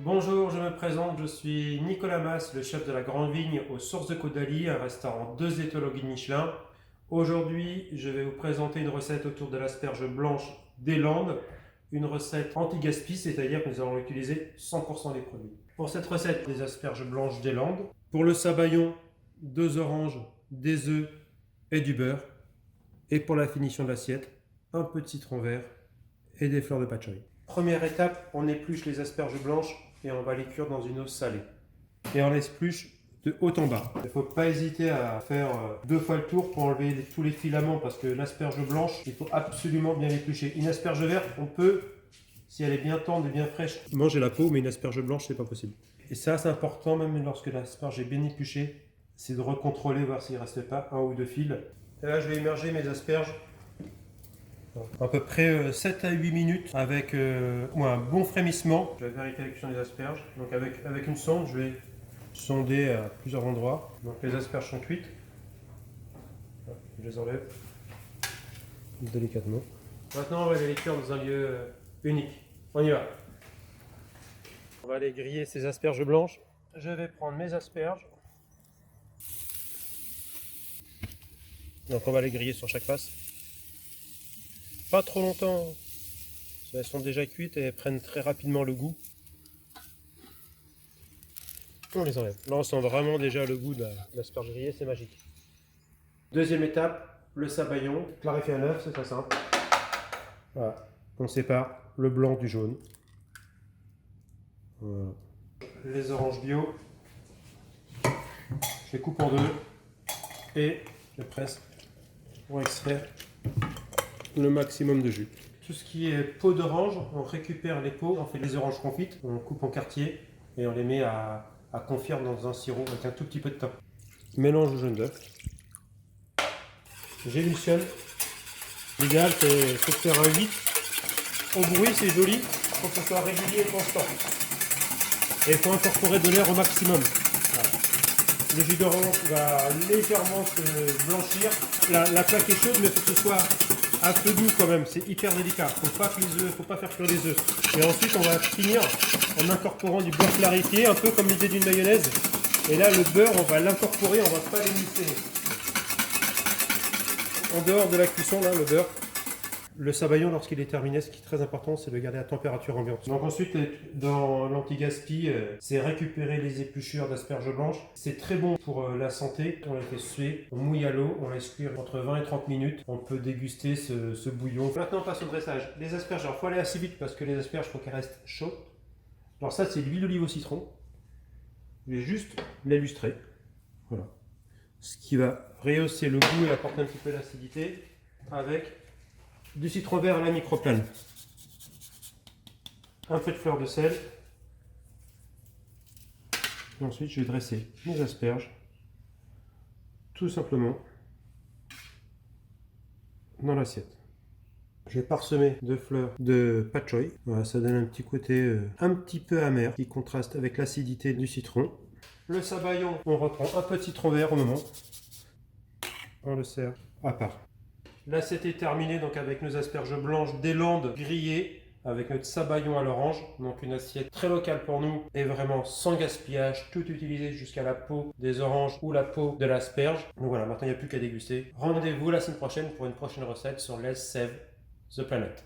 Bonjour, je me présente, je suis Nicolas Mas, le chef de la Grande Vigne aux Sources de Côte d'Ali, un restaurant 2 étoiles au guide Michelin. Aujourd'hui, je vais vous présenter une recette autour de l'asperge blanche des Landes, une recette anti-gaspi, c'est-à-dire que nous allons utiliser 100% des produits. Pour cette recette, des asperges blanches des Landes. Pour le sabayon, 2 oranges, des œufs et du beurre. Et pour la finition de l'assiette, un peu de citron vert et des fleurs de patchouli. Première étape, on épluche les asperges blanches et on va les cuire dans une eau salée. Et on les épluche de haut en bas. Il ne faut pas hésiter à faire 2 fois le tour pour enlever tous les filaments parce que l'asperge blanche, il faut absolument bien l'éplucher. Une asperge verte, on peut, si elle est bien tendre et bien fraîche, manger la peau, mais une asperge blanche, c'est pas possible. Et ça, c'est important, même lorsque l'asperge est bien épluchée, c'est de recontrôler, voir s'il ne reste pas 1 ou 2 fils. Et là, je vais immerger mes asperges à peu près 7 à 8 minutes avec un bon frémissement. Je vais vérifier la cuisson des asperges. Donc avec une sonde, je vais sonder à plusieurs endroits. Donc les asperges sont cuites. Je les enlève délicatement. Maintenant, on va les cuire dans un lieu unique. On y va. On va aller griller ces asperges blanches. Je vais prendre mes asperges. Donc on va les griller sur chaque face. Pas trop longtemps, elles sont déjà cuites et elles prennent très rapidement le goût. On les enlève. Là on sent vraiment déjà le goût de l'asperge grillée, c'est magique. Deuxième étape, le sabayon. Clarifier un œuf, c'est très simple. Voilà. On sépare le blanc du jaune. Voilà. Les oranges bio, je les coupe en deux et je presse pour extraire le maximum de jus. Tout ce qui est peau d'orange, on récupère les peaux, on fait les oranges confites, on coupe en quartier et on les met à confire dans un sirop avec un tout petit peu de thym. Mélange au jaune d'œuf. J'émulsionne. L'idéal c'est de faire un 8. Au bruit c'est joli, il faut que ce soit régulier et constant. Et il faut incorporer de l'air au maximum. Voilà. Le jus d'orange va légèrement se blanchir. La plaque est chaude mais il faut que ce soit à feu doux quand même, c'est hyper délicat. Faut pas faire cuire les œufs. Et ensuite on va finir en incorporant du beurre clarifié, un peu comme l'idée d'une mayonnaise. Et là le beurre, on va l'incorporer, on va pas l'émulsionner. En dehors de la cuisson, là, le beurre. Le sabayon, lorsqu'il est terminé, ce qui est très important, c'est de le garder à température ambiante. Donc ensuite, dans l'anti-gaspi, c'est récupérer les épluchures d'asperges blanches. C'est très bon pour la santé. On les fait suer, on mouille à l'eau, on laisse cuire entre 20 et 30 minutes. On peut déguster ce bouillon. Maintenant, on passe au dressage. Les asperges, il faut aller assez vite parce que les asperges, il faut qu'elles restent chaudes. Alors ça, c'est l'huile d'olive au citron. Je vais juste l'illustrer. Voilà. Ce qui va rehausser le goût et apporter un petit peu d'acidité avec du citron vert à la microplane, un peu de fleur de sel, et ensuite je vais dresser mes asperges tout simplement dans l'assiette. Je vais parsemer de fleurs de patchouli. Voilà, ça donne un petit côté un petit peu amer qui contraste avec l'acidité du citron. Le sabayon, on reprend un peu de citron vert au moment. On le sert à part. L'assiette est terminée donc avec nos asperges blanches des Landes grillées avec notre sabayon à l'orange. Donc une assiette très locale pour nous et vraiment sans gaspillage, tout utilisé jusqu'à la peau des oranges ou la peau de l'asperge. Donc voilà, maintenant il n'y a plus qu'à déguster. Rendez-vous la semaine prochaine pour une prochaine recette sur Let's Save the Planet.